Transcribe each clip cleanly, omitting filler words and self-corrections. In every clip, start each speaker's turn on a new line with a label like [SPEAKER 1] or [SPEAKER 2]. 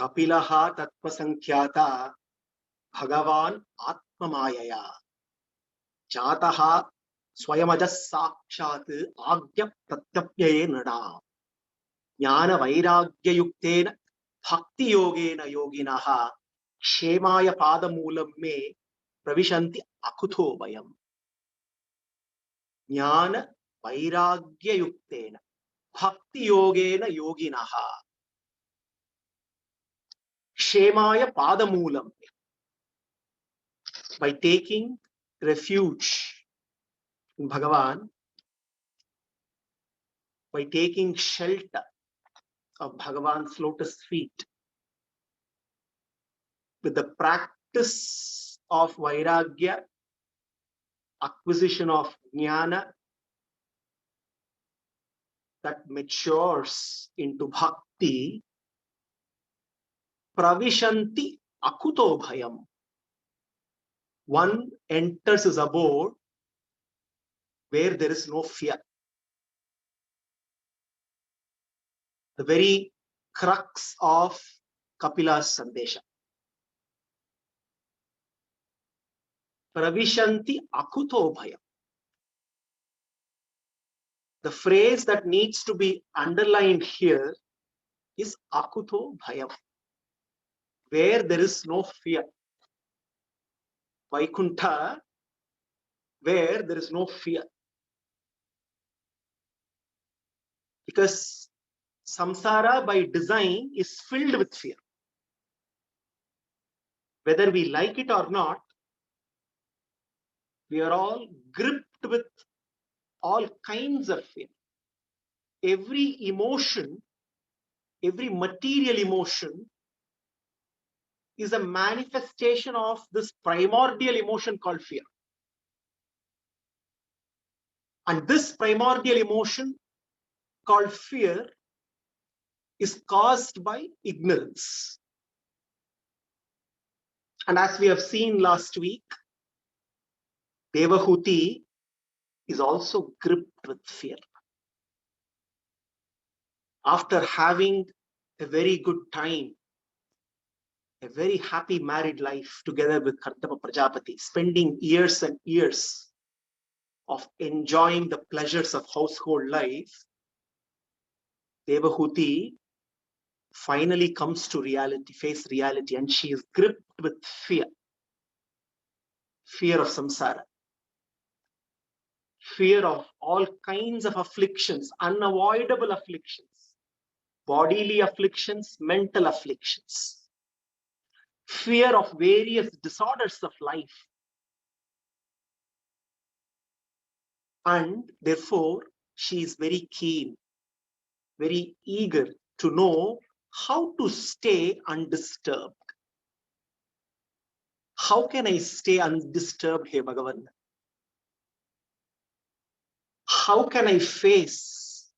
[SPEAKER 1] Kapilaha Tatpasankyata Bhagavan Atmamayaya Jataha Swayamajas Sakshat Agya Pratyapyaye Nada Jnana Vairagya Yuktena Bhakti Yogena Yoginaha Kshemaya Padamulam Me Pravishanti Akutho Bayam Jnana Vairagya Yuktena Bhakti Yogena Yoginaha Kshemaya Padamulam, by taking refuge in Bhagavan, by taking shelter of Bhagavan's lotus feet, with the practice of Vairagya, acquisition of Jnana that matures into Bhakti, Pravishanti Akuto Bhayam. One enters his abode where there is no fear. The very crux of Kapila's Sandesha. Pravishanti Akuto Bhayam. The phrase that needs to be underlined here is Akuto Bhayam, where there is no fear. Vaikuntha, where there is no fear. Because samsara by design is filled with fear. Whether we like it or not, we are all gripped with all kinds of fear. Every emotion, every material emotion is a manifestation of this primordial emotion called fear. And this primordial emotion called fear is caused by ignorance. And as we have seen last week, Devahuti is also gripped with fear. After having a very good time, a very happy married life together with Kartapa Prajapati, spending years and years of enjoying the pleasures of household life, Devahuti finally comes to reality, face reality, and she is gripped with fear. Fear of samsara. Fear of all kinds of afflictions, unavoidable afflictions, bodily afflictions, mental afflictions. Fear of various disorders of life. And therefore, she is very keen, very eager to know how to stay undisturbed. How can I stay undisturbed, Hey Bhagavan? How can I face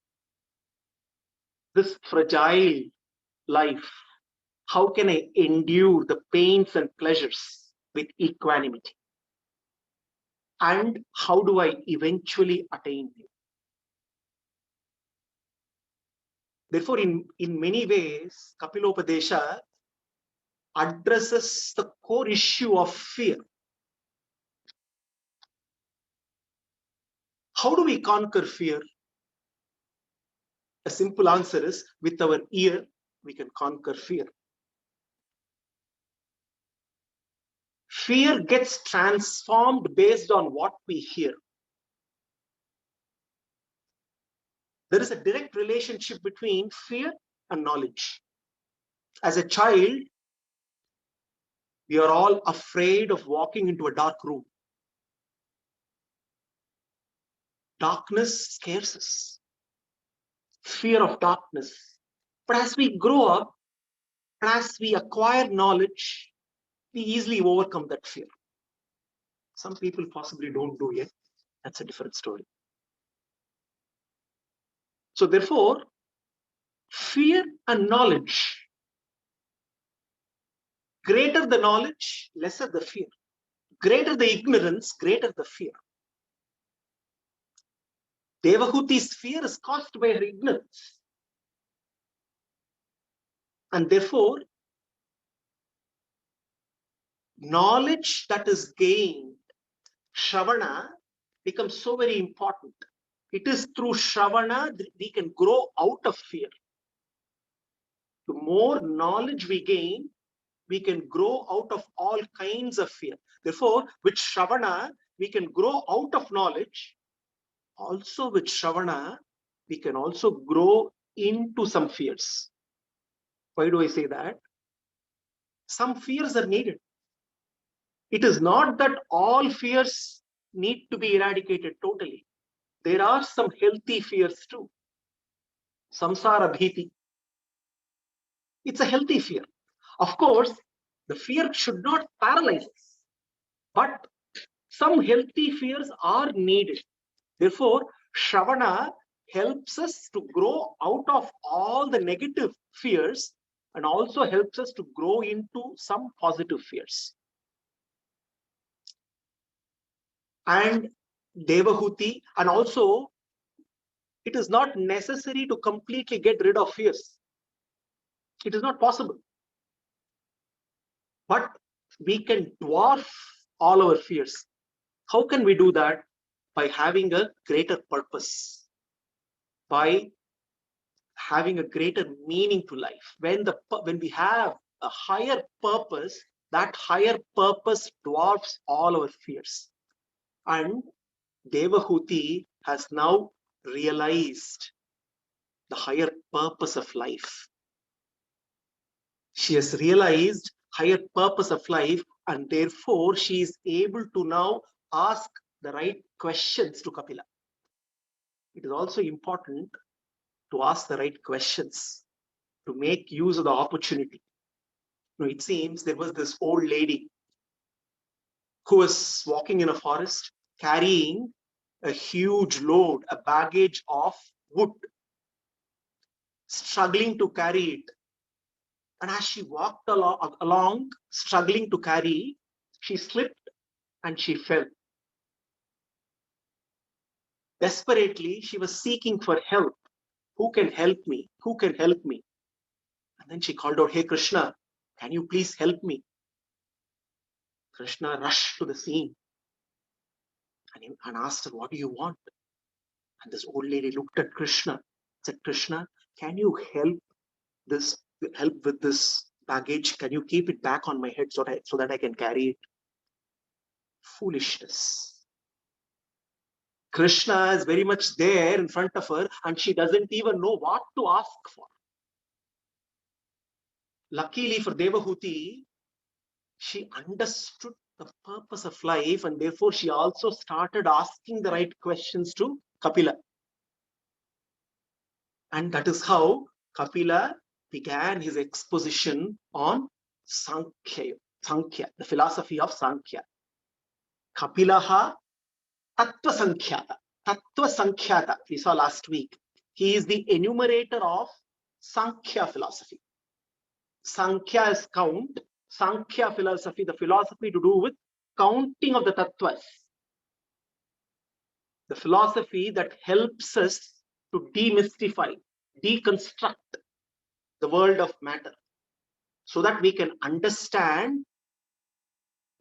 [SPEAKER 1] this fragile life? How can I endure the pains and pleasures with equanimity? And how do I eventually attain it? Therefore, in many ways, Kapilopadesha addresses the core issue of fear. How do we conquer fear? A simple answer is, with our ear, we can conquer fear. Fear gets transformed based on what we hear. There is a direct relationship between fear and knowledge. As a child, we are all afraid of walking into a dark room. Darkness scares us. Fear of darkness. But as we grow up, as we acquire knowledge, we easily overcome that fear. Some people possibly don't do it. That's a different story. So therefore, fear and knowledge. Greater the knowledge, lesser the fear. Greater the ignorance, greater the fear. Devahuti's fear is caused by her ignorance. And therefore, knowledge that is gained, Shravana, becomes so very important. It is through Shravana that we can grow out of fear. The more knowledge we gain, we can grow out of all kinds of fear. Therefore, with Shravana, we can grow out of knowledge. Also, with Shravana, we can also grow into some fears. Why do I say that? Some fears are needed. It is not that all fears need to be eradicated totally. There are some healthy fears too. Samsara bhiti. It's a healthy fear. Of course, the fear should not paralyze us, but some healthy fears are needed. Therefore, Shravana helps us to grow out of all the negative fears and also helps us to grow into some positive fears. And Devahuti, and also it is not necessary to completely get rid of fears. It is not possible. But we can dwarf all our fears. How can we do that? By having a greater purpose, by having a greater meaning to life. When we have a higher purpose, that higher purpose dwarfs all our fears. And Devahuti has now realized the higher purpose of life. She has realized higher purpose of life, and therefore she is able to now ask the right questions to Kapila. It is also important to ask the right questions, to make use of the opportunity. Now, it seems there was this old lady who was walking in a forest carrying a huge load, a baggage of wood, struggling to carry it. And as she walked along, struggling to carry, she slipped and she fell. Desperately, she was seeking for help. Who can help me? Who can help me? And then she called out, "Hey Krishna, can you please help me?" Krishna rushed to the scene and asked her, "What do you want?" And this old lady looked at Krishna, said, "Krishna, can you help with this baggage? Can you keep it back on my head so that I can carry it?" Foolishness. Krishna is very much there in front of her and she doesn't even know what to ask for. Luckily for Devahuti, she understood the purpose of life and therefore she also started asking the right questions to Kapila. And that is how Kapila began his exposition on Sankhya, the philosophy of Sankhya. Kapilaha Tattva Sankhyata. Tattva Sankhyata, we saw last week. He is the enumerator of Sankhya philosophy. Sankhya is count. Sankhya philosophy, the philosophy to do with counting of the tattvas. The philosophy that helps us to demystify, deconstruct the world of matter so that we can understand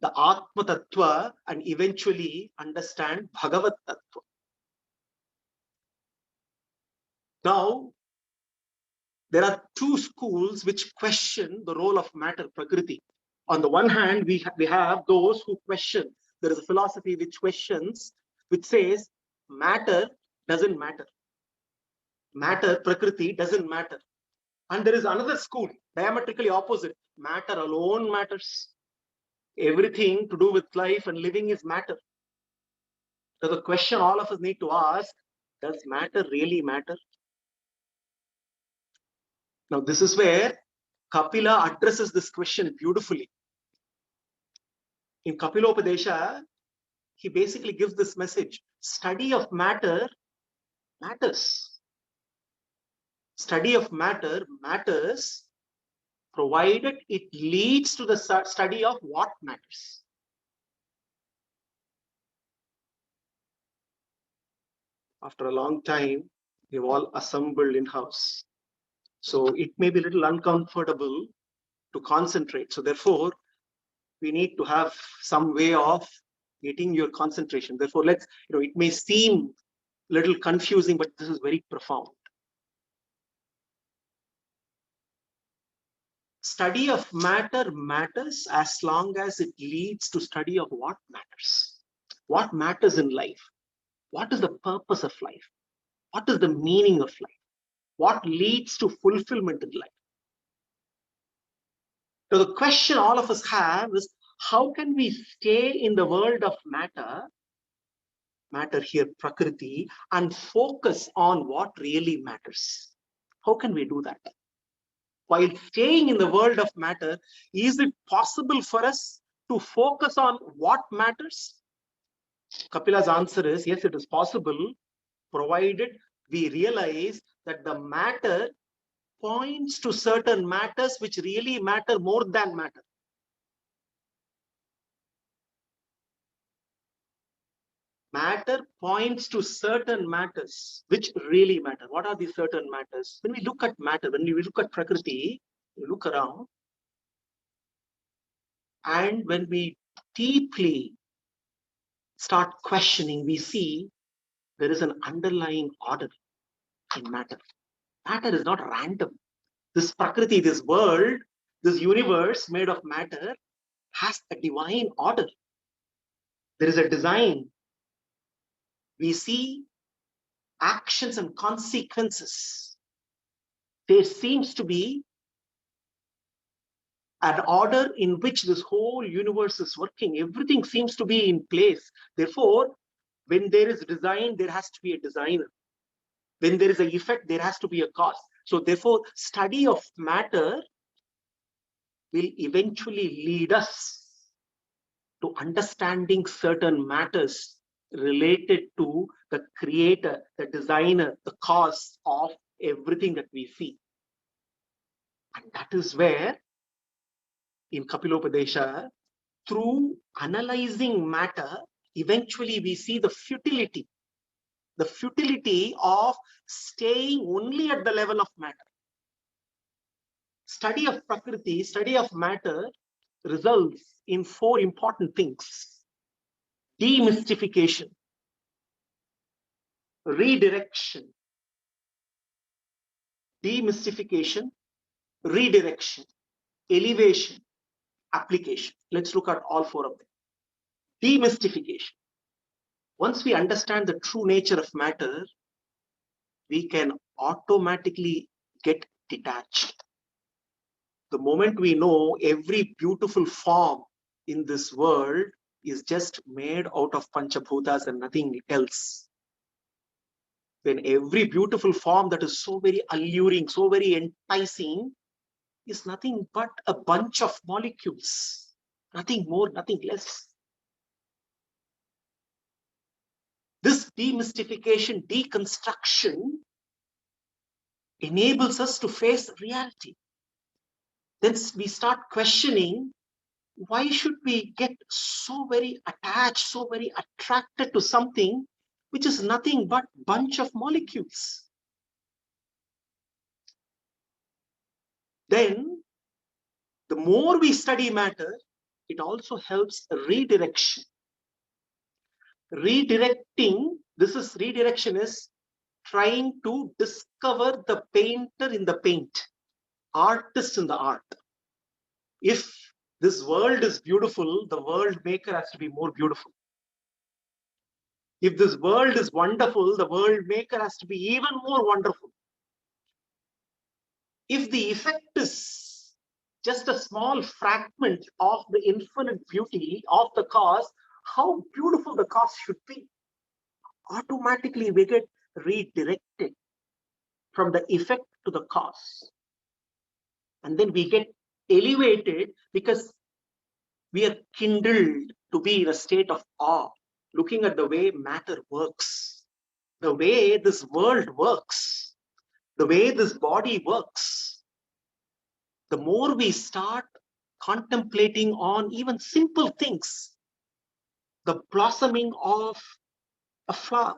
[SPEAKER 1] the Atma Tattva and eventually understand Bhagavat Tattva. Now, there are two schools which question the role of matter, Prakriti. On the one hand, we have those who question. There is a philosophy which questions, which says matter doesn't matter. Matter, Prakriti, doesn't matter. And there is another school, diametrically opposite. Matter alone matters. Everything to do with life and living is matter. So the question all of us need to ask, does matter really matter? Now, this is where Kapila addresses this question beautifully. In Kapilopadesha, he basically gives this message. Study of matter matters. Study of matter matters provided it leads to the study of what matters. After a long time, we've all assembled in-house. So it may be a little uncomfortable to concentrate. So therefore, we need to have some way of getting your concentration. Therefore, let's, it may seem a little confusing, but this is very profound. Study of matter matters as long as it leads to study of what matters. What matters in life? What is the purpose of life? What is the meaning of life? What leads to fulfillment in life? So the question all of us have is, how can we stay in the world of matter here, Prakriti, and focus on what really matters? How can we do that? While staying in the world of matter, is it possible for us to focus on what matters? Kapila's answer is yes, it is possible, provided we realize that the matter points to certain matters which really matter more than matter. Matter points to certain matters which really matter. What are these certain matters? When we look at matter, when we look at Prakriti, we look around, and when we deeply start questioning, we see there is an underlying order in matter. Matter is not random. This Prakriti, this world, this universe made of matter has a divine order. There is a design. We see actions and consequences. There seems to be an order in which this whole universe is working. Everything seems to be in place. Therefore, when there is design, there has to be a designer. When there is an effect, there has to be a cause. So therefore, study of matter will eventually lead us to understanding certain matters related to the creator, the designer, the cause of everything that we see. And that is where, in Kapilopadesha, through analyzing matter, eventually we see the futility of staying only at the level of matter. Study of Prakriti, study of matter results in 4 important things: demystification, redirection, demystification, redirection, elevation, application. Let's look at all 4 of them. Demystification. Once we understand the true nature of matter, we can automatically get detached. The moment we know every beautiful form in this world is just made out of Panchabhutas and nothing else, then every beautiful form that is so very alluring, so very enticing, is nothing but a bunch of molecules. Nothing more, nothing less. This demystification, deconstruction enables us to face reality. Then we start questioning, why should we get so very attached, so very attracted to something which is nothing but bunch of molecules? Then the more we study matter, it also helps redirection. Redirecting, redirection is trying to discover the painter in the paint, artist in the art. If this world is beautiful, the world maker has to be more beautiful. If this world is wonderful, the world maker has to be even more wonderful. If the effect is just a small fragment of the infinite beauty of the cause, how beautiful the cause should be. Automatically we get redirected from the effect to the cause. And then we get elevated because we are kindled to be in a state of awe, looking at the way matter works, the way this world works, the way this body works. The more we start contemplating on even simple things, the blossoming of a flower,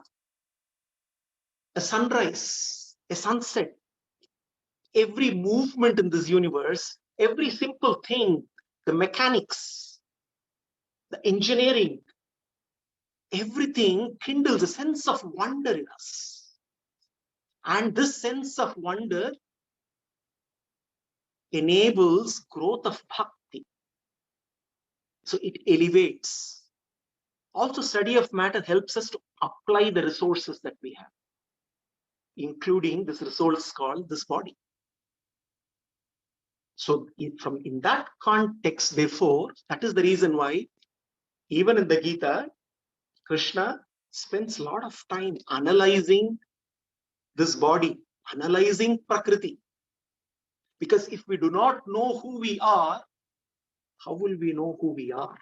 [SPEAKER 1] a sunrise, a sunset, every movement in this universe, every simple thing, the mechanics, the engineering, everything kindles a sense of wonder in us. And this sense of wonder enables growth of bhakti. So it elevates. Also, study of matter helps us to apply the resources that we have, including this resource called this body. So in that context, therefore, that is the reason why even in the Gita, Krishna spends a lot of time analyzing this body, analyzing Prakriti. Because if we do not know who we are, how will we know who we are?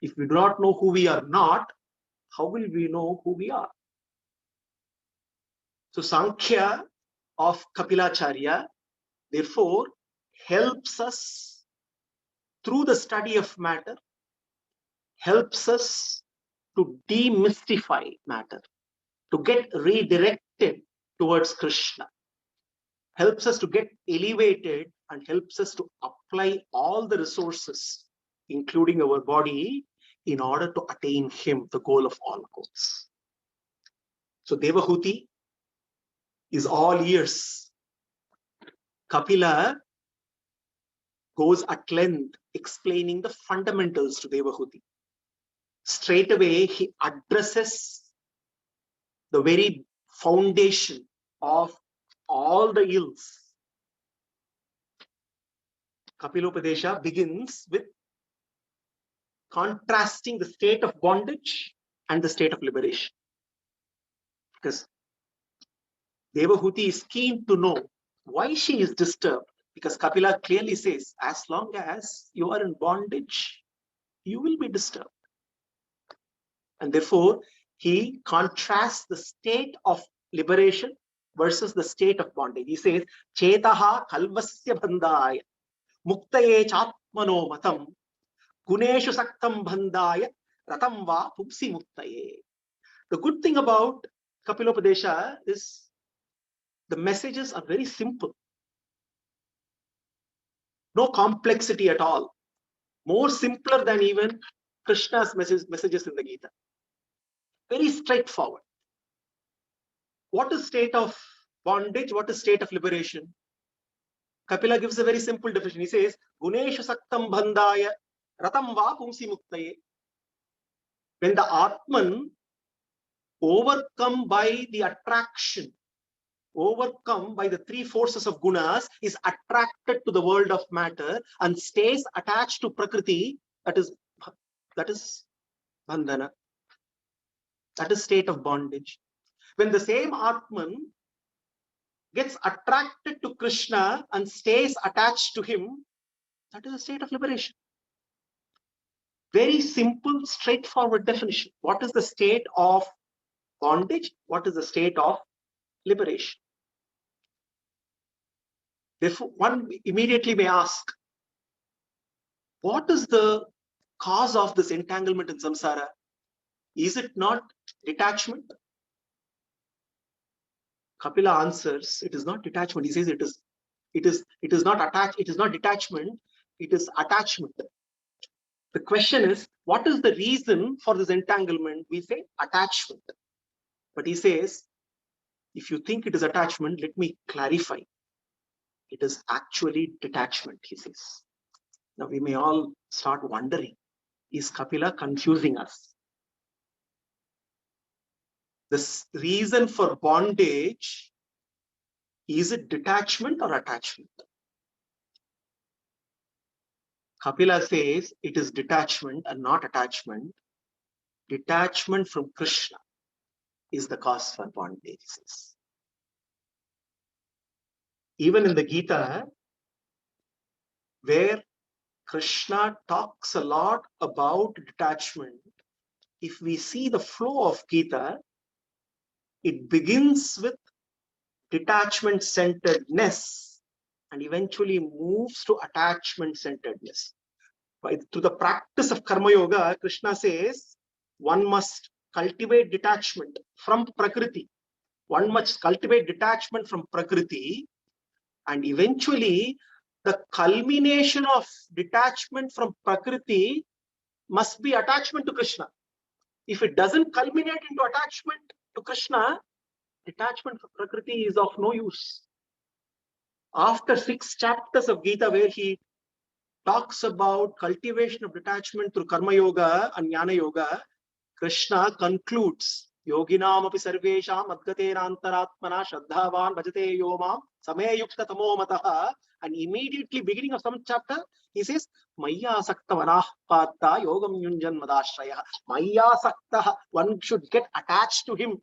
[SPEAKER 1] If we do not know who we are not, how will we know who we are? So Sankhya of Kapilacharya, therefore, helps us through the study of matter, helps us to demystify matter, to get redirected towards Krishna, helps us to get elevated and helps us to apply all the resources, including our body, in order to attain him, the goal of all goals. So Devahuti is all ears. Kapila goes at length explaining the fundamentals to Devahuti. Straight away, he addresses the very foundation of all the ills. Kapilopadesha begins with contrasting the state of bondage and the state of liberation. Because Devahuti is keen to know why she is disturbed. Because Kapila clearly says, as long as you are in bondage, you will be disturbed. And therefore, he contrasts the state of liberation versus the state of bondage. He says, Chetaha kalvasya bandhaya muktaye chatmano matam guneshu saktam bandhaya ratam va pupsi muktaye. The good thing about Kapilopadesha is the messages are very simple. No complexity at all. More simpler than even Krishna's messages in the Gita. Very straightforward. What is state of bondage? What is state of liberation? Kapila gives a very simple definition. He says, Guneshu saktam bandhaya ratam va pumsi muktaye. When the Atman, overcome by the attraction, overcome by the three forces of gunas, is attracted to the world of matter and stays attached to Prakriti, that is bandhana. That is state of bondage. When the same Atman gets attracted to Krishna and stays attached to him, that is a state of liberation. Very simple, straightforward definition. What is the state of bondage? What is the state of liberation? Therefore, one immediately may ask, what is the cause of this entanglement in samsara? Is it not detachment? Kapila answers, it is not detachment. He says it is not attached, it is not detachment, it is attachment. The question is, what is the reason for this entanglement? We say attachment. But he says, if you think it is attachment, let me clarify. It is actually detachment, he says. Now we may all start wondering, is Kapila confusing us? The reason for bondage, is it detachment or attachment? Kapila says it is detachment and not attachment. Detachment from Krishna is the cause for bondage. Even in the Gita, where Krishna talks a lot about detachment, if we see the flow of Gita, it begins with detachment centeredness and eventually moves to attachment centeredness. Through the practice of Karma Yoga, Krishna says one must cultivate detachment from Prakriti. One must cultivate detachment from Prakriti, and eventually the culmination of detachment from Prakriti must be attachment to Krishna. If it doesn't culminate into attachment to Krishna, detachment from Prakriti is of no use. After 6 chapters of Gita, where he talks about cultivation of detachment through Karma Yoga and Jnana Yoga, Krishna concludes, Yoginam api sarvesham adgatena antaratmana shraddhavan bhajate yomam sameyukta tamo mataha. And immediately beginning of some chapter, he says, Maya sakta vanah patta yogam yunjan madashraya. Maya sakta, one should get attached to him.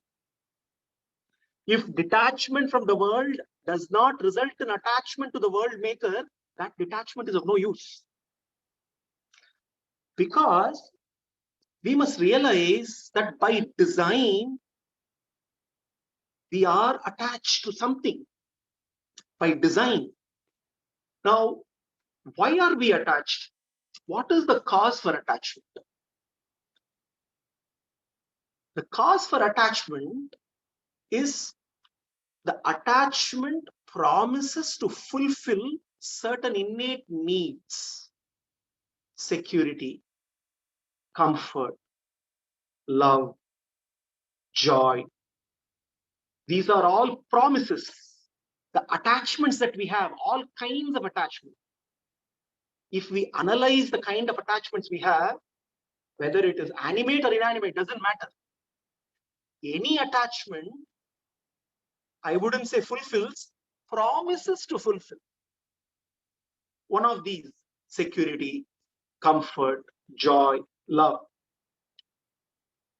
[SPEAKER 1] If detachment from the world does not result in attachment to the world maker, that detachment is of no use. Because we must realize that by design, we are attached to something. By design. Now, why are we attached? What is the cause for attachment? The cause for attachment is the attachment promises to fulfill certain innate needs: security, comfort, love, joy. These are all promises. The attachments that we have, all kinds of attachments. If we analyze the kind of attachments we have, whether it is animate or inanimate, doesn't matter. Any attachment, I wouldn't say fulfills, promises to fulfill one of these: security, comfort, joy, love.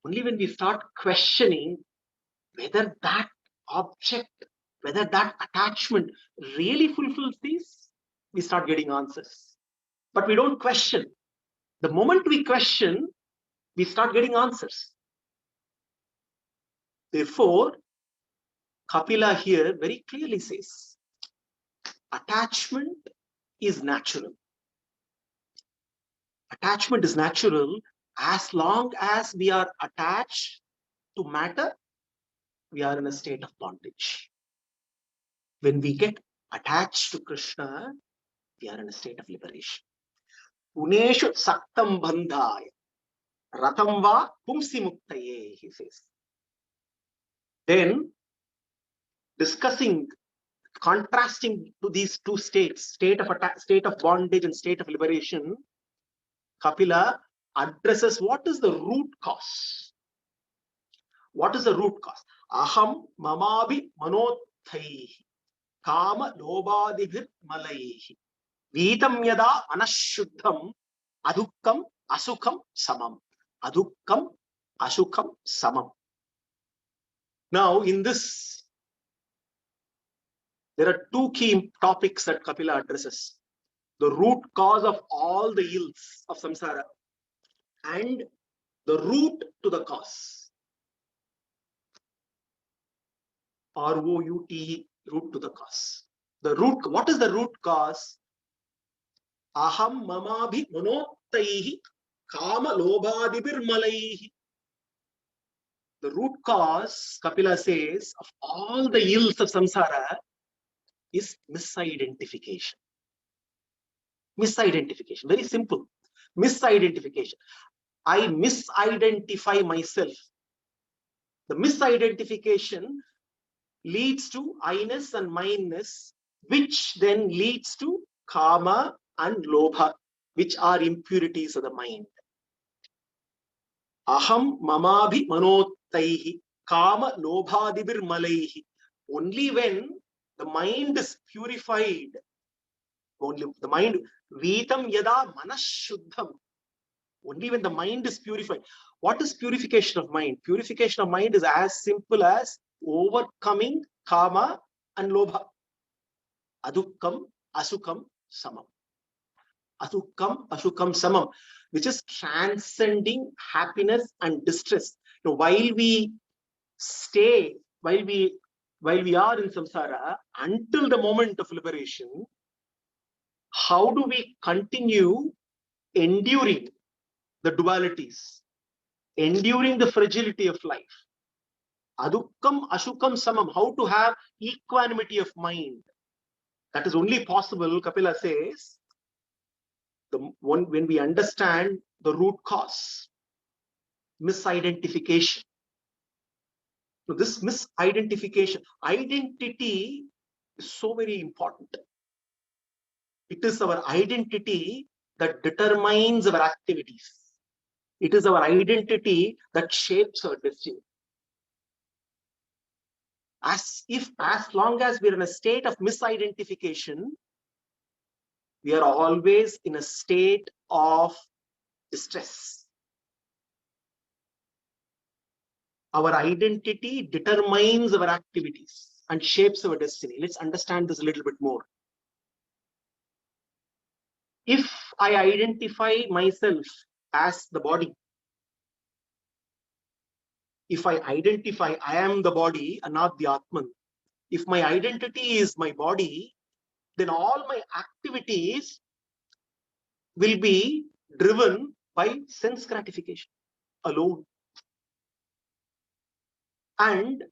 [SPEAKER 1] Only when we start questioning whether that object, whether that attachment really fulfills these, we start getting answers. But we don't question. The moment we question, we start getting answers. Therefore, Kapila here very clearly says, attachment is natural. Attachment is natural as long as we are attached to matter, we are in a state of bondage. When we get attached to Krishna, we are in a state of liberation. Uneshu saktam bandhaya ratam va pumsi muktaye, he says. Then, discussing, contrasting to these two states, state of bondage and state of liberation, Kapila addresses what is the root cause. What is the root cause? Aham mamabi manothaihi kama lobadibhir malaihi vitam yada anashuddham adukkam asukham samam. Adukkam asukham samam. Now, in this, there are two key topics that Kapila addresses: the root cause of all the ills of samsara and the root to the cause. R-O-U-T, root to the cause. The root, what is the root cause? Aham mamabhi manottaihi kama lobadibir malaihi. The root cause, Kapila says, of all the ills of samsara is misidentification. Misidentification, very simple. Misidentification. I misidentify myself. The misidentification leads to I-ness and mine-ness, which then leads to kama and lobha, which are impurities of the mind. Aham mamabhi manottaihi kama lobhadibir malaihi. Only when the mind is purified, only the mind, vitam yada manashuddham. Only when the mind is purified. What is purification of mind? Purification of mind is as simple as overcoming kama and lobha. Adukkam asukham samam. Adukkam asukam samam, which is transcending happiness and distress. Now, while we stay, while we are in samsara, until the moment of liberation, how do we continue enduring the dualities, enduring the fragility of life? Adukkam asukam samam, how to have equanimity of mind. That is only possible, Kapila says, when we understand the root cause, misidentification. So this misidentification, identity is so very important. It is our identity that determines our activities. It is our identity that shapes our destiny. As long as we're in a state of misidentification, we are always in a state of distress. Our identity determines our activities and shapes our destiny. Let's understand this a little bit more. If I identify myself as the body, if I identify I am the body and not the Atman, if my identity is my body, then all my activities will be driven by sense gratification alone. And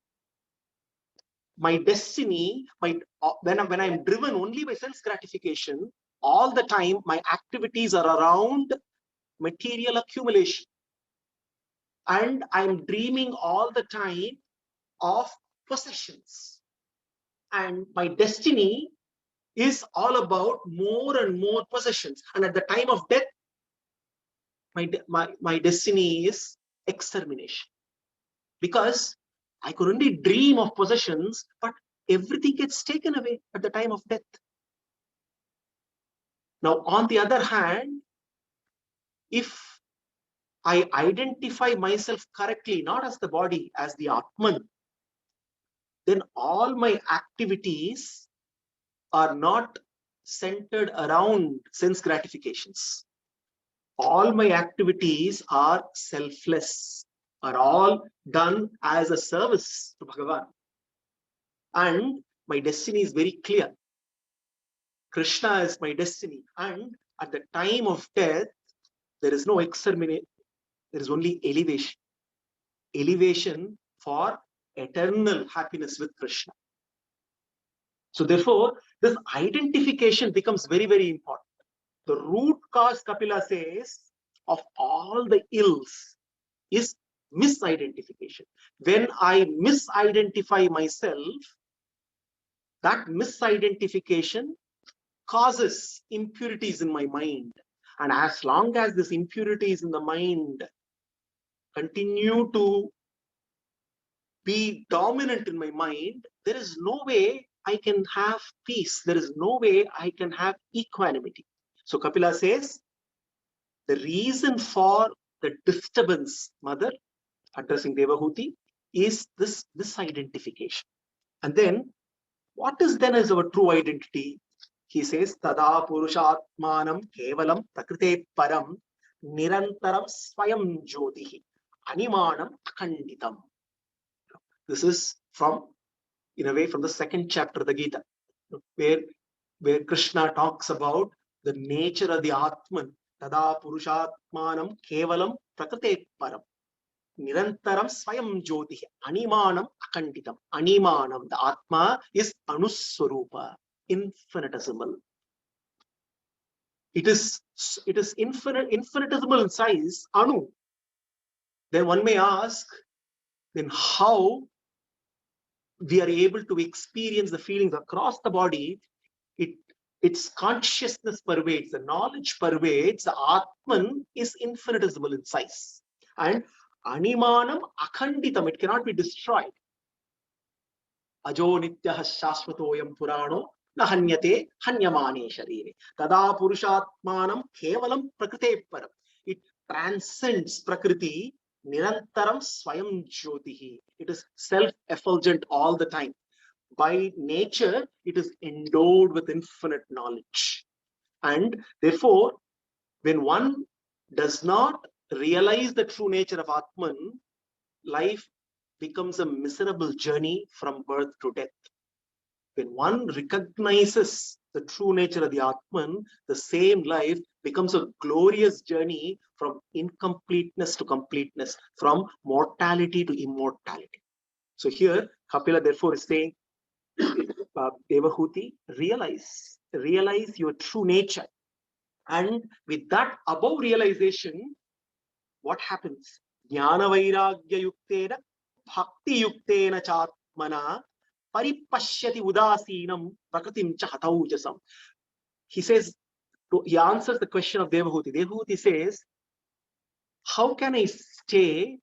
[SPEAKER 1] my destiny, when I'm driven only by sense gratification, all the time my activities are around material accumulation. And I'm dreaming all the time of possessions. And my destiny is all about more and more possessions. And at the time of death, my destiny is extermination. Because I could only dream of possessions, but everything gets taken away at the time of death. Now, on the other hand, if I identify myself correctly, not as the body, as the Atman, then all my activities are not centered around sense gratifications. All my activities are selfless, are all done as a service to Bhagavan. And my destiny is very clear. Krishna is my destiny. And at the time of death, there is no extermination. There is only elevation. Elevation for eternal happiness with Krishna. So therefore, this identification becomes very, very important. The root cause, Kapila says, of all the ills is misidentification. When I misidentify myself, that misidentification causes impurities in my mind. And as long as this impurities in the mind continue to be dominant in my mind, there is no way I can have peace. There is no way I can have equanimity. So Kapila says, the reason for the disturbance, mother, addressing Devahuti, is this misidentification. And then, what is then as our true identity? He says, Tada Purushatmanam Kevalam Prakrite Param Nirantaram Swayam Jyotihi Animanam Akhanditam. This is from, in a way, from the second chapter of the Gita, where Krishna talks about the nature of the Atman. Tada Purushatmanam Kevalam Prakrite Param Nirantaram Swayam Jyotihi Animanam Akhanditam. Animanam, the Atma is Anuswarupa, infinitesimal. It is infinitesimal in size, Anu. Then one may ask, then how we are able to experience the feelings across the body? Its consciousness pervades, the knowledge pervades, the Atman is infinitesimal in size. And Animanam Akhanditam, it cannot be destroyed. Ajo Nityaha Shaswatoyam Purano Nahanyate Hanyamane Sharire. Tada Purushatmanam Kevalam Prakrite Param. It transcends Prakriti, Nirantaram Swayam Jyotihi. It is self-effulgent all the time. By nature, it is endowed with infinite knowledge. And therefore, when one does not realize the true nature of Atman, life becomes a miserable journey from birth to death. When one recognizes the true nature of the Atman, the same life becomes a glorious journey from incompleteness to completeness, from mortality to immortality. So here, Kapila therefore is saying, Devahuti, realize your true nature. And with that above realization, what happens? Jnana vairagya yuktena bhakti yuktena chatmana paripashyati udasinam prakritim cha hataujasam. He says, he answers the question of Devahuti. Devahuti says, how can I stay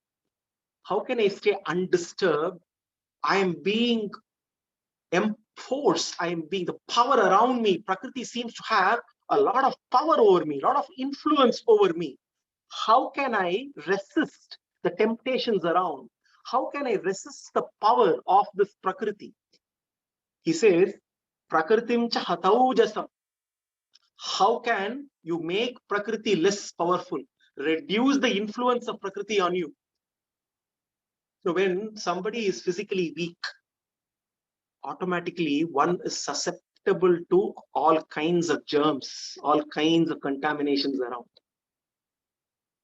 [SPEAKER 1] undisturbed? I am being enforced. I am being, the power around me. Prakriti seems to have a lot of power over me, a lot of influence over me. How can I resist the temptations around? How can I resist the power of this Prakriti? He says, Prakritim cha hataujasam. How can you make Prakriti less powerful? Reduce the influence of Prakriti on you. So when somebody is physically weak, automatically one is susceptible to all kinds of germs, all kinds of contaminations around.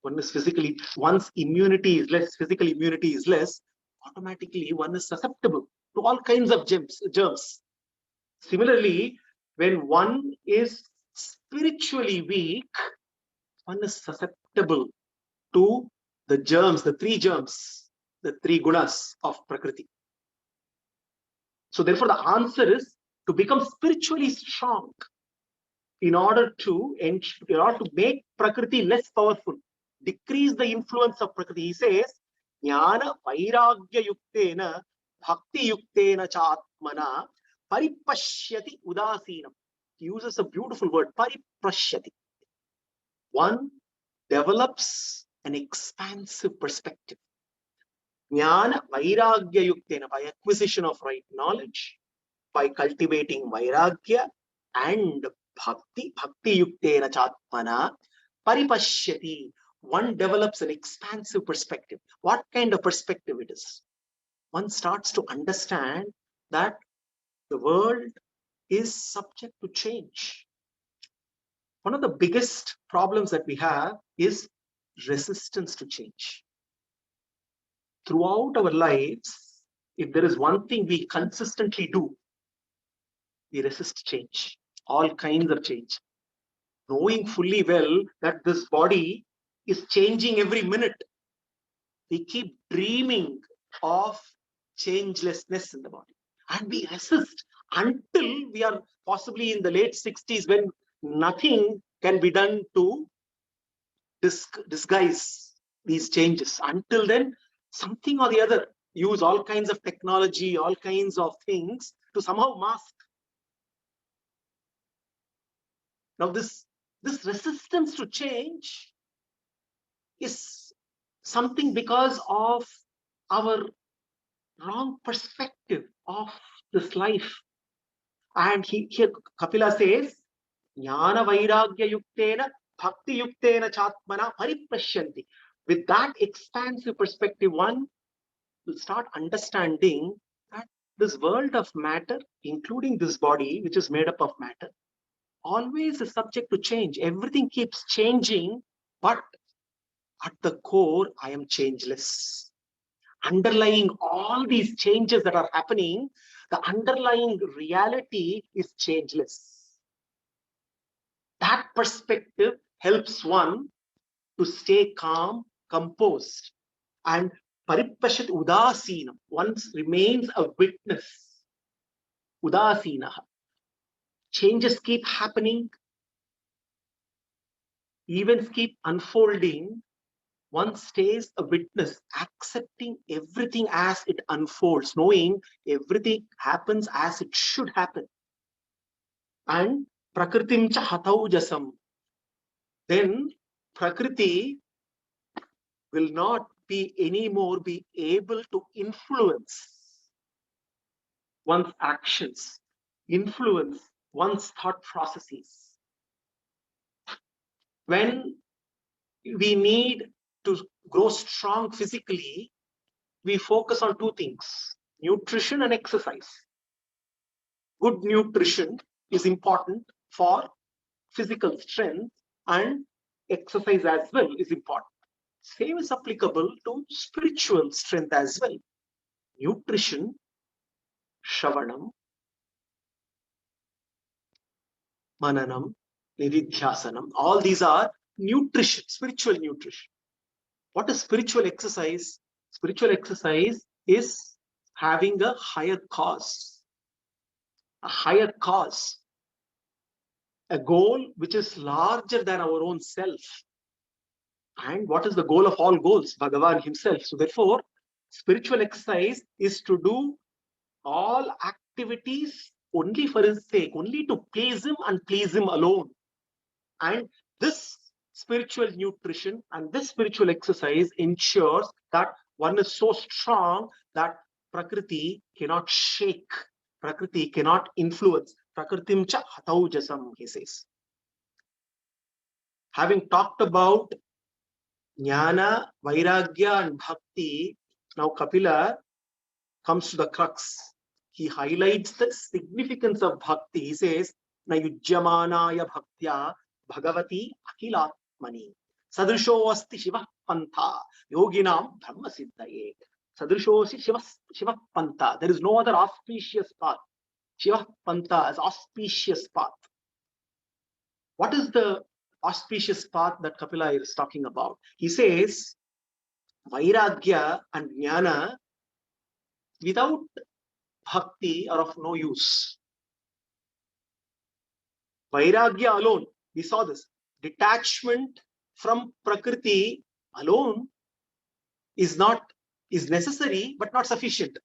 [SPEAKER 1] One is physically, once immunity is less, physical immunity is less, automatically one is susceptible to all kinds of germs. Similarly, when one is spiritually weak, one is susceptible to the germs, the three gunas of Prakriti. So therefore, the answer is to become spiritually strong in order to make Prakriti less powerful, decrease the influence of Prakriti. He says, Jnana vairagya yuktena bhakti yuktena chatmana paripashyati udasinam. He uses a beautiful word, paripashyati. One develops an expansive perspective. Jnana vairagya yuktena, by acquisition of right knowledge, by cultivating vairagya and bhakti yuktena chatmana paripashyati, one develops an expansive perspective. What kind of perspective it is? One starts to understand that the world is subject to change. One of the biggest problems that we have is resistance to change. Throughout our lives, if there is one thing we consistently do, we resist change, all kinds of change, knowing fully well that this body is changing every minute. We keep dreaming of changelessness in the body, and we resist until we are possibly in the late 60s, when nothing can be done to disguise these changes. Until then, something or the other, use all kinds of technology, all kinds of things to somehow mask. Now this resistance to change is something because of our wrong perspective of this life. And here Kapila says, Jnana vairagya yuktena bhakti yuktena chatmana paripashyanti. With that expansive perspective, one will start understanding that this world of matter, including this body, which is made up of matter, always is subject to change. Everything keeps changing, but at the core, I am changeless. Underlying all these changes that are happening, the underlying reality is changeless. That perspective helps one to stay calm, composed, and paripashat udasinam. One remains a witness. Udasinaha. Changes keep happening, events keep unfolding. One stays a witness, accepting everything as it unfolds, knowing everything happens as it should happen. And prakritim cha hataujasam. Then Prakriti will not be anymore be able to influence one's actions, influence one's thought processes. When we need to grow strong physically, we focus on two things: nutrition and exercise. Good nutrition is important for physical strength, and exercise as well is important. Same is applicable to spiritual strength as well. Nutrition, shravanam, mananam, Nididhyasanam. All these are nutrition, spiritual nutrition. What is spiritual exercise? Spiritual exercise is having a higher cause. A higher cause. A goal which is larger than our own self. And what is the goal of all goals? Bhagavan himself. So therefore, spiritual exercise is to do all activities only for his sake, only to please him and please him alone. And this spiritual nutrition and this spiritual exercise ensures that one is so strong that Prakriti cannot shake, Prakriti cannot influence. Prakritim cha hataujasam, he says. Having talked about Jnana, Vairagya and Bhakti, now Kapila comes to the crux. He highlights the significance of Bhakti. He says, Na yujyamanaya bhaktya bhagavati akhilatmani sadrisho asti shiva pantha yoginam dhamma siddhaye. Sadrisho asti shiva pantha. There is no other auspicious path. Shiva pantha is auspicious path. What is the auspicious path that Kapila is talking about? He says, Vairagya and Jnana without bhakti are of no use. Vairagya alone, we saw this. Detachment from Prakriti alone is necessary but not sufficient.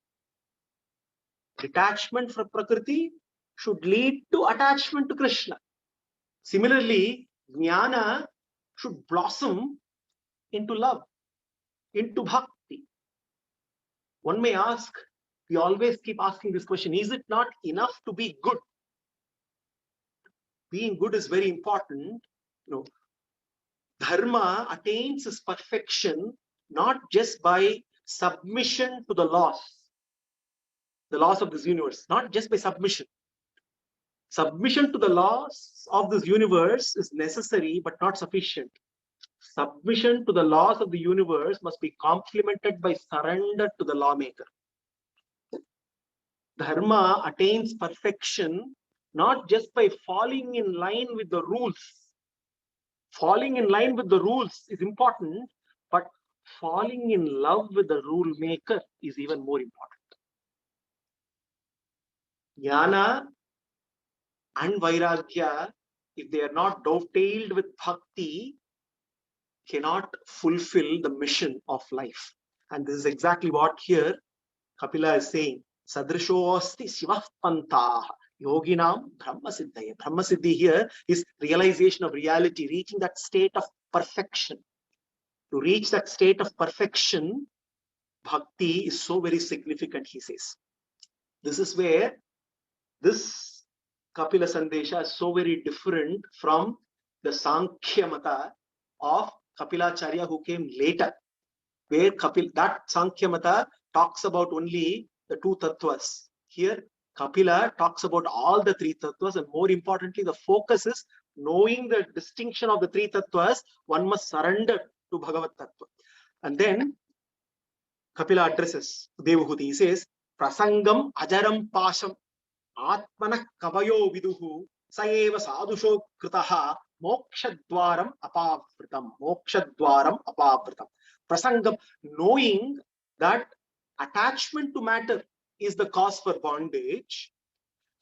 [SPEAKER 1] Detachment from Prakriti should lead to attachment to Krishna. Similarly, Jnana should blossom into love, into bhakti. One may ask, we always keep asking this question, is it not enough to be good? Being good is very important. Dharma attains its perfection not just by submission to the laws of this universe, not just by submission. Submission to the laws of this universe is necessary but not sufficient. Submission to the laws of the universe must be complemented by surrender to the lawmaker. Dharma attains perfection not just by falling in line with the rules. Falling in line with the rules is important, but falling in love with the rule maker is even more important. Jnana and Vairagya, if they are not dovetailed with bhakti, cannot fulfill the mission of life. And this is exactly what here Kapila is saying. Sadrisho asti shiva pantah yoginam brahma siddhaye. Brahma siddhi here is realization of reality, reaching that state of perfection. To reach that state of perfection, bhakti is so very significant, he says. This is where this Kapila Sandesha is so very different from the Sankhya Mata of Kapilacharya who came later, where that Sankhya Mata talks about only the two tattvas. Here, Kapila talks about all the three tattvas, and more importantly, the focus is knowing the distinction of the three tattvas, one must surrender to Bhagavat Tattva. And then Kapila addresses Devahuti. He says, Prasangam ajaram pasham atmanah kavayo viduhu saeva sadusho kritaha mokshadwaram apavritam. Mokshadwaram apavritam. Prasangam, knowing that attachment to matter is the cause for bondage.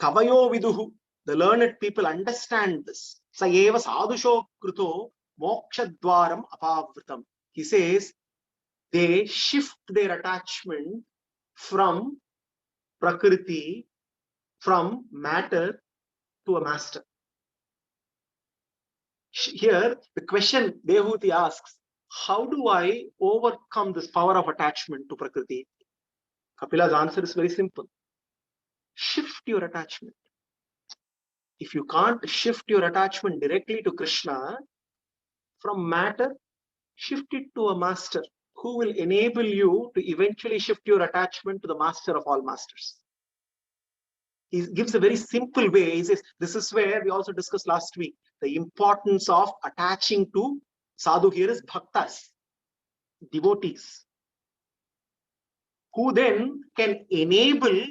[SPEAKER 1] Kavayo viduhu, the learned people understand this. Saeva sadusho krito mokshadwaram apavritam. He says, they shift their attachment from Prakriti, from matter to a master. Here, the question Devahuti asks, how do I overcome this power of attachment to Prakriti? Kapila's answer is very simple. Shift your attachment. If you can't shift your attachment directly to Krishna, from matter, shift it to a master who will enable you to eventually shift your attachment to the master of all masters. He gives a very simple way. He says, this is where we also discussed last week, the importance of attaching to sadhu here is bhaktas, devotees, who then can enable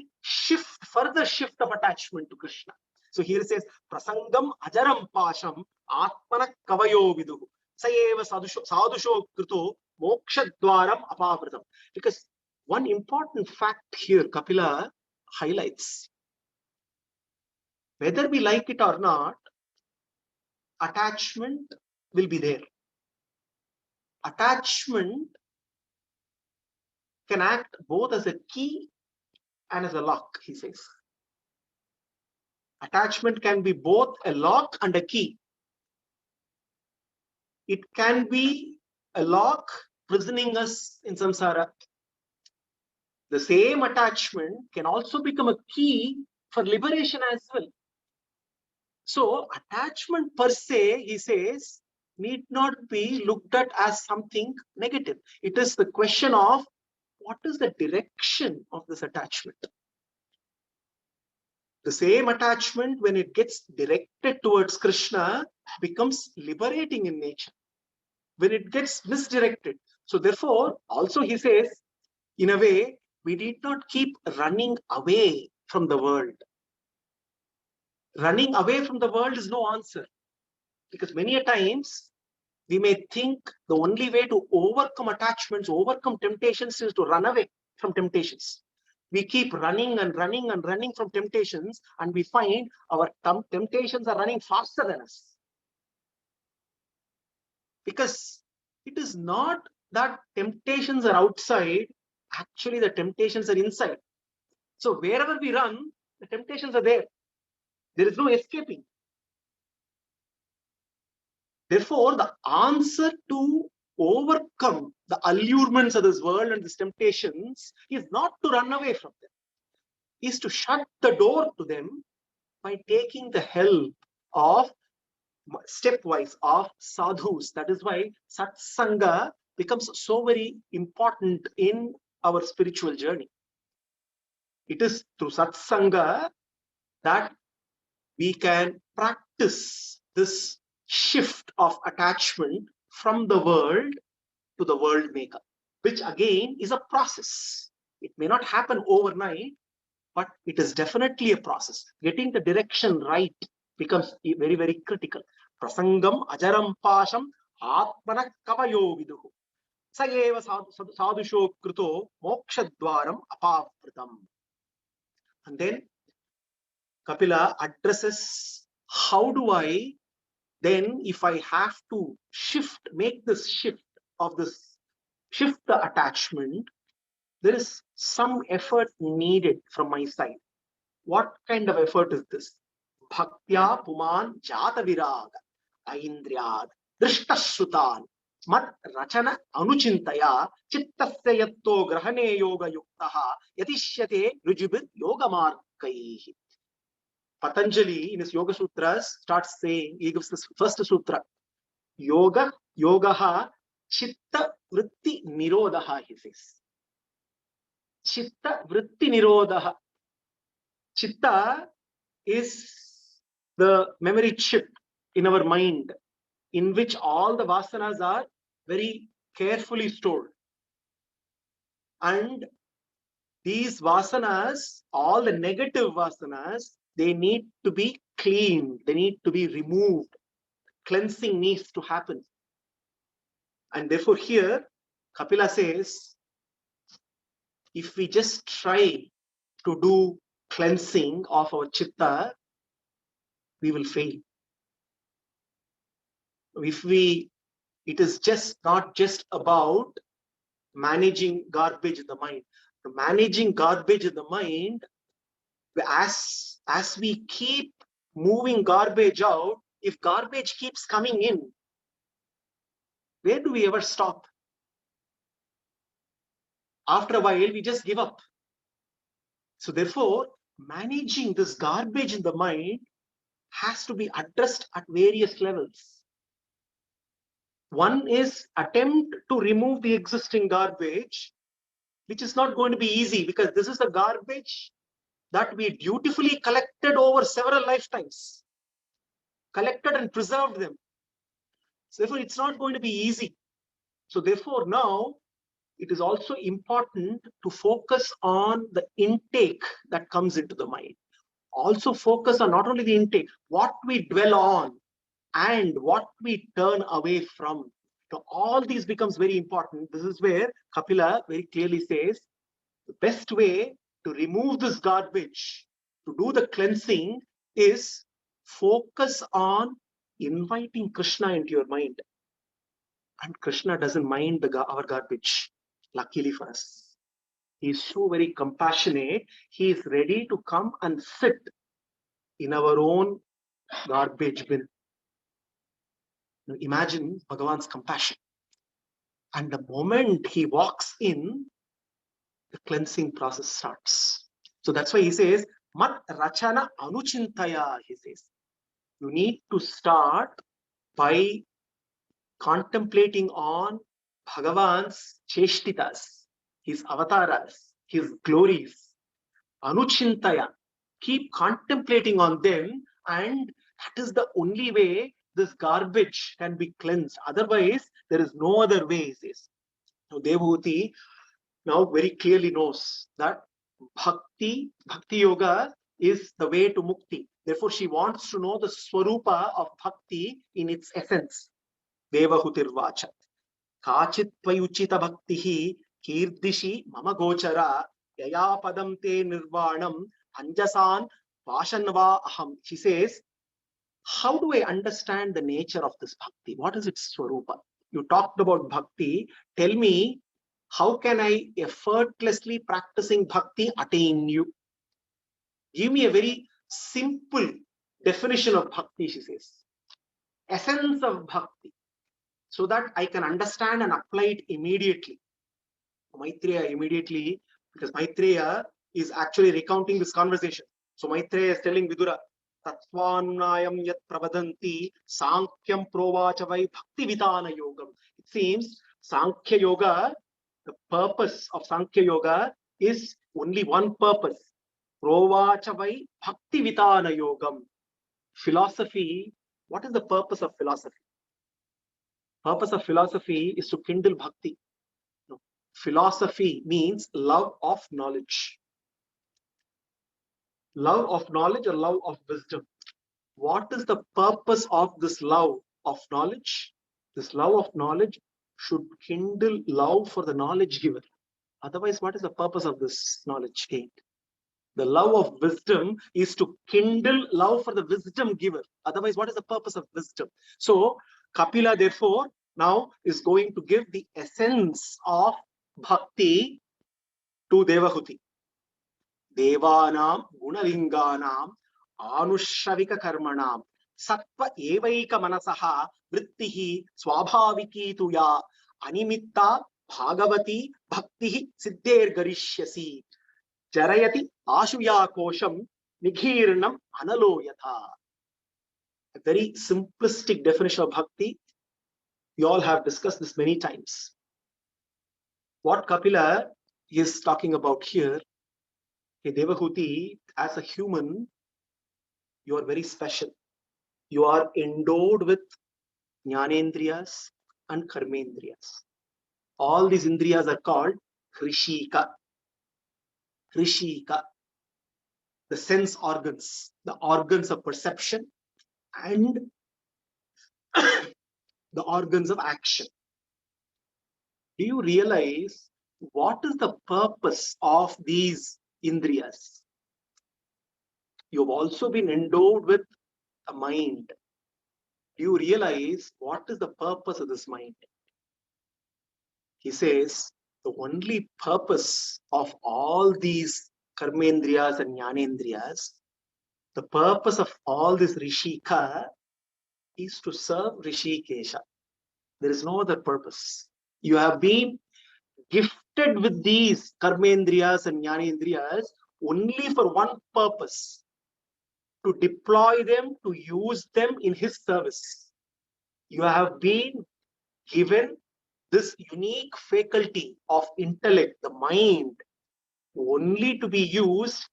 [SPEAKER 1] further shift of attachment to Krishna. So here it says, Prasangam ajaram pasham atmana kavayo viduhu. Sayeva sadusho krito moksha dwaram apavritam. Because one important fact here Kapila highlights, whether we like it or not, attachment will be there. Attachment can act both as a key and as a lock, he says. Attachment can be both a lock and a key. It can be a lock prisoning us in samsara. The same attachment can also become a key for liberation as well. So attachment per se, he says, need not be looked at as something negative. It is the question of what is the direction of this attachment. The same attachment, when it gets directed towards Krishna, becomes liberating in nature. When it gets misdirected. So therefore, also he says, in a way, we need not keep running away from the world. Running away from the world is no answer. Because many a times, we may think the only way to overcome attachments, overcome temptations is to run away from temptations. We keep running and running and running from temptations, and we find our temptations are running faster than us. Because it is not that temptations are outside, actually the temptations are inside. So wherever we run, the temptations are there. There is no escaping. Therefore, the answer to overcome the allurements of this world and these temptations is not to run away from them, is to shut the door to them by taking the help of stepwise of sadhus. That is why satsanga becomes so very important in our spiritual journey. It is through satsanga that we can practice this shift of attachment from the world to the world maker, which again is a process. It may not happen overnight, but it is definitely a process. Getting the direction right becomes very, very critical. Prasangam ajaram pasham atmana kavayo viduhu. Sayeva sadusho krito moksha dwaram apavritam. And then Kapila addresses, how do I then, if I have to make this shift the attachment, there is some effort needed from my side. What kind of effort is this? Bhaktya puman jata viraga aindriyad drishtashrutan mat rachana anuchintaya chittasya yatto grahane yoga yuktaha yatishyate rujibit yoga markaihi. Patanjali in his Yoga Sutras starts saying, he gives this first sutra, yogaha chitta vritti nirodha, he says. Chitta vritti nirodha. Chitta is the memory chip in our mind, in which all the vasanas are very carefully stored. And these vasanas, all the negative vasanas, they need to be cleaned, they need to be removed. Cleansing needs to happen. And therefore here, Kapila says, if we just try to do cleansing of our chitta, we will fail. It is just not just about managing garbage in the mind. Managing garbage in the mind, as we keep moving garbage out, if garbage keeps coming in, where do we ever stop? After a while, we just give up. So therefore, managing this garbage in the mind has to be addressed at various levels. One is attempt to remove the existing garbage, which is not going to be easy because this is the garbage that we dutifully collected over several lifetimes, collected and preserved them. So therefore, it's not going to be easy. So therefore, now it is also important to focus on the intake that comes into the mind. also focus on not only the intake, what we dwell on and what we turn away from. So all these becomes very important. This is where Kapila very clearly says the best way to remove this garbage, to do the cleansing, is focus on inviting Krishna into your mind. And Krishna doesn't mind our garbage, luckily for us. He is so very compassionate. He is ready to come and sit in our own garbage bin. Now imagine Bhagavan's compassion. And the moment he walks in, the cleansing process starts. So that's why he says, Mat Rachana Anuchintaya, he says. You need to start by contemplating on Bhagavan's cheshtitas, his avataras, his glories. Anuchintaya. Keep contemplating on them, and that is the only way this garbage can be cleansed. Otherwise, there is no other way, he says. So Devhuti now very clearly knows that bhakti yoga is the way to mukti. Therefore, she wants to know the swarupa of bhakti in its essence. Devahutirvachat. Kachit tvayuchita bhaktihi kirdishi mama gochara yaya padam te nirvanam anjasan vashanva aham. She says, how do I understand the nature of this bhakti? What is its swarupa? You talked about bhakti. Tell me, how can I effortlessly practicing bhakti attain you? Give me a very simple definition of bhakti, she says. Essence of bhakti, so that I can understand and apply it immediately. Maitreya immediately, because Maitreya is actually recounting this conversation. So Maitreya is telling Vidura, Tatvanayam yat pravadanti Sankyam provacha vai bhakti vitana yogam. It seems Sankhya Yoga, the purpose of Sankhya Yoga is only one purpose. Provacha vai bhakti vitana yogam. Philosophy, what is the purpose of philosophy? Purpose of philosophy is to kindle bhakti. No. Philosophy means love of knowledge. Love of knowledge or love of wisdom. What is the purpose of this love of knowledge? This love of knowledge should kindle love for the knowledge giver. Otherwise, what is the purpose of this knowledge gained? The love of wisdom is to kindle love for the wisdom giver. Otherwise, what is the purpose of wisdom? So, Kapila, therefore, now is going to give the essence of bhakti to Devahuti. Devanam gunalinganam anushavika karmanam sattva evaika manasaha vrittihi swabhaviki tuya animitta bhagavati bhaktihi siddher garishyasi jarayati ashuya kosham nighirnam analoyatha. A very simplistic definition of bhakti. We all have discussed this many times. What Kapila is talking about here, Devahuti, as a human, you are very special. You are endowed with jnanendriyas and karmendriyas. All these indriyas are called Hrishika. Hrishika, the sense organs, the organs of perception and the organs of action. Do you realize what is the purpose of these indriyas? You've also been endowed with a mind. Do you realize what is the purpose of this mind? He says the only purpose of all these karmendriyas and jnanendriyas, the purpose of all this Rishika is to serve Rishikesha. There is no other purpose. You have been gifted with these karmendriyas and jnanendriyas only for one purpose, to deploy them, to use them in his service. You have been given this unique faculty of intellect, the mind, only to be used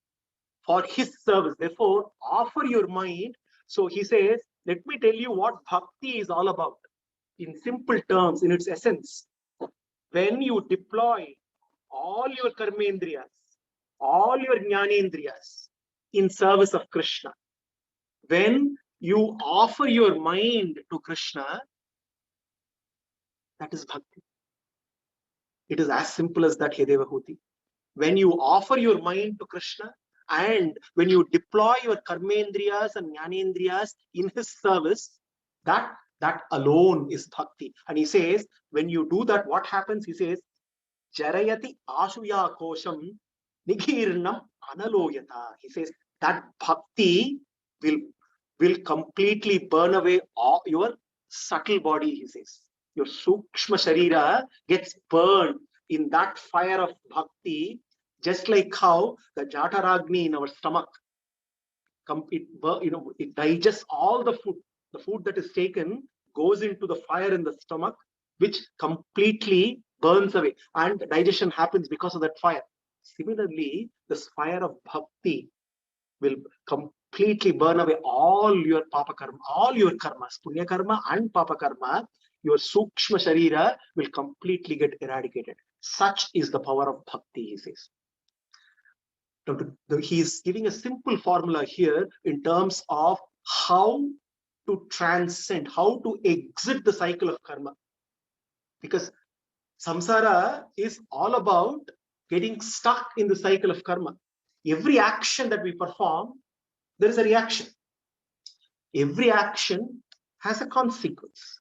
[SPEAKER 1] for his service. Therefore, offer your mind. So he says, let me tell you what bhakti is all about. In simple terms, in its essence, when you deploy all your karmendriyas, all your jnanendriyas in service of Krishna. When you offer your mind to Krishna, that is bhakti. It is as simple as that, Devahuti. When you offer your mind to Krishna and when you deploy your karmendriyas and jnanendriyas in his service, that alone is bhakti. And he says, when you do that, what happens? He says, Jarayati Ashuya Kosham Nigirnam Analoyata. He says that bhakti will completely burn away all your subtle body, he says. Your Sukshma Sharira gets burned in that fire of bhakti, just like how the Jataragni in our stomach, it digests all the food. The food that is taken goes into the fire in the stomach, which completely burns away, and digestion happens because of that fire. Similarly, this fire of bhakti will completely burn away all your papa karma, all your karmas, punya karma and papa karma. Your sukshma sharira will completely get eradicated. Such is the power of bhakti, he says. He is giving a simple formula here in terms of how to transcend, how to exit the cycle of karma. Because samsara is all about getting stuck in the cycle of karma. Every action that we perform, there is a reaction. Every action has a consequence.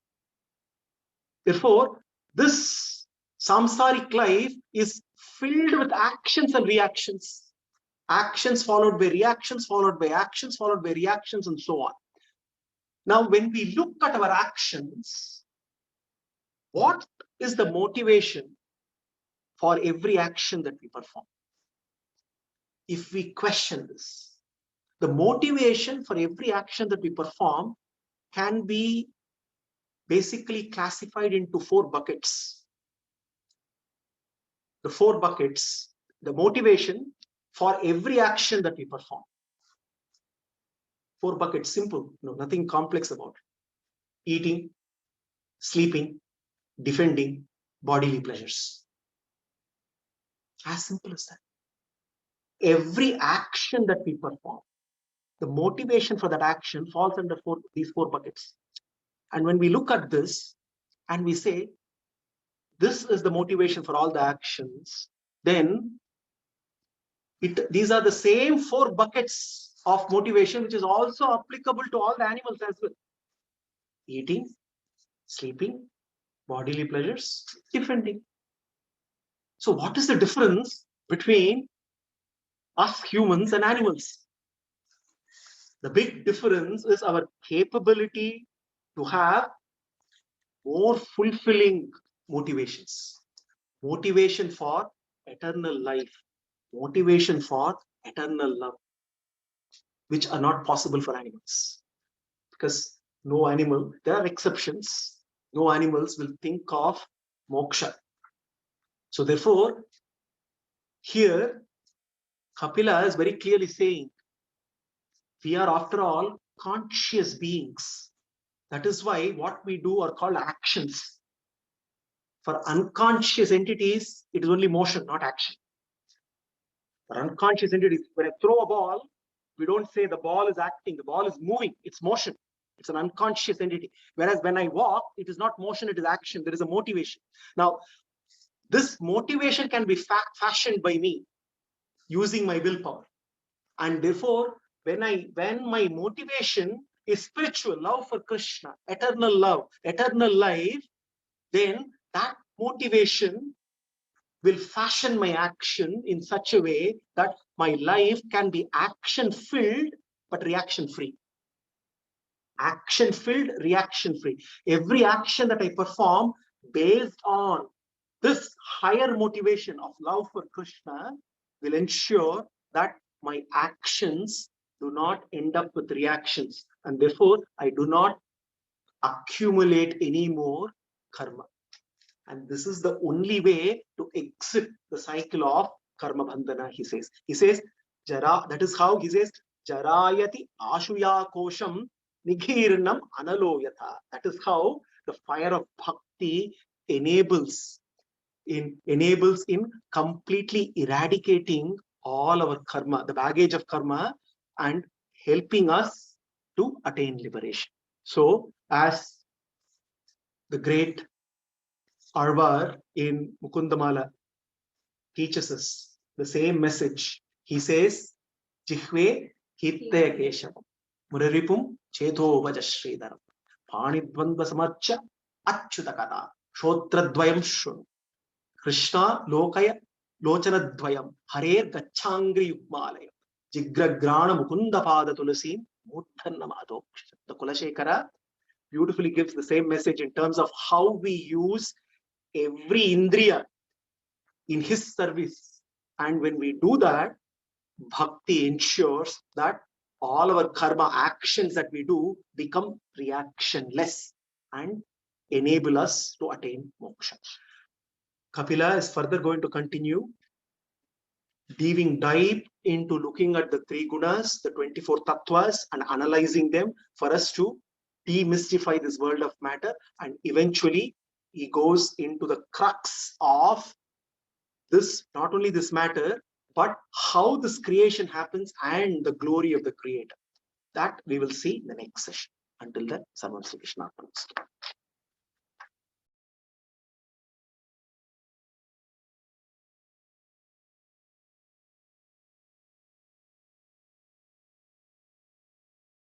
[SPEAKER 1] Therefore, this samsaric life is filled with actions and reactions. Actions followed by reactions, followed by actions, followed by reactions, and so on. Now, when we look at our actions, what is the motivation for every action that we perform? If we question this, the motivation for every action that we perform can be basically classified into 4 buckets. The 4 buckets, the motivation for every action that we perform. 4 buckets, simple, nothing complex about it. Eating, sleeping, defending, bodily pleasures. As simple as that. Every action that we perform, the motivation for that action falls under these 4 buckets. And when we look at this and we say, this is the motivation for all the actions, then these are the same 4 buckets of motivation, which is also applicable to all the animals as well. Eating, sleeping, bodily pleasures, defending. So what is the difference between us humans and animals? The big difference is our capability to have more fulfilling motivations. Motivation for eternal life, motivation for eternal love, which are not possible for animals. Because no animal, there are exceptions, no animals will think of moksha. So therefore, here Kapila is very clearly saying, we are after all conscious beings. That is why what we do are called actions. For unconscious entities, it is only motion, not action. For unconscious entities, when I throw a ball, we don't say the ball is acting, the ball is moving, it's motion. It's an unconscious entity. Whereas when I walk, it is not motion, it is action. There is a motivation. Now, this motivation can be fashioned by me using my willpower. And therefore, when my motivation is spiritual, love for Krishna, eternal love, eternal life, then that motivation will fashion my action in such a way that my life can be action-filled but reaction-free. Action-filled, reaction-free. Every action that I perform based on this higher motivation of love for Krishna will ensure that my actions do not end up with reactions, and therefore I do not accumulate any more karma. And this is the only way to exit the cycle of karma bandhana, he says. He says, that is how he says, Jarayati Ashuya Kosham Nigirnam Analoyata. That is how the fire of bhakti enables in completely eradicating all our karma, the baggage of karma, and helping us to attain liberation. So, as the great Arvar in Mukundamala teaches us the same message, he says, Jihve Hittaya Keshavam, Muraripum Cheto Vajashridaram, Panidvandva Samarcha Achyutakata, Shotradvayam Shunu, Krishna Lokaya Lochanadvayam, Hare Gachangri Yukmalayam, Jigragrana Mukunda Pada Tulasim, Muttannamato. The Kulashekara beautifully gives the same message in terms of how we use every Indriya in his service. And when we do that, Bhakti ensures that all our karma actions that we do become reactionless and enable us to attain moksha. Kapila is further going to continue diving deep into looking at the three gunas, the 24 tattvas, and analyzing them for us to demystify this world of matter. And eventually, he goes into the crux of this, not only this matter, but how this creation happens and the glory of the creator. That we will see in the next session. Until then, Sarvam Sri Krishna.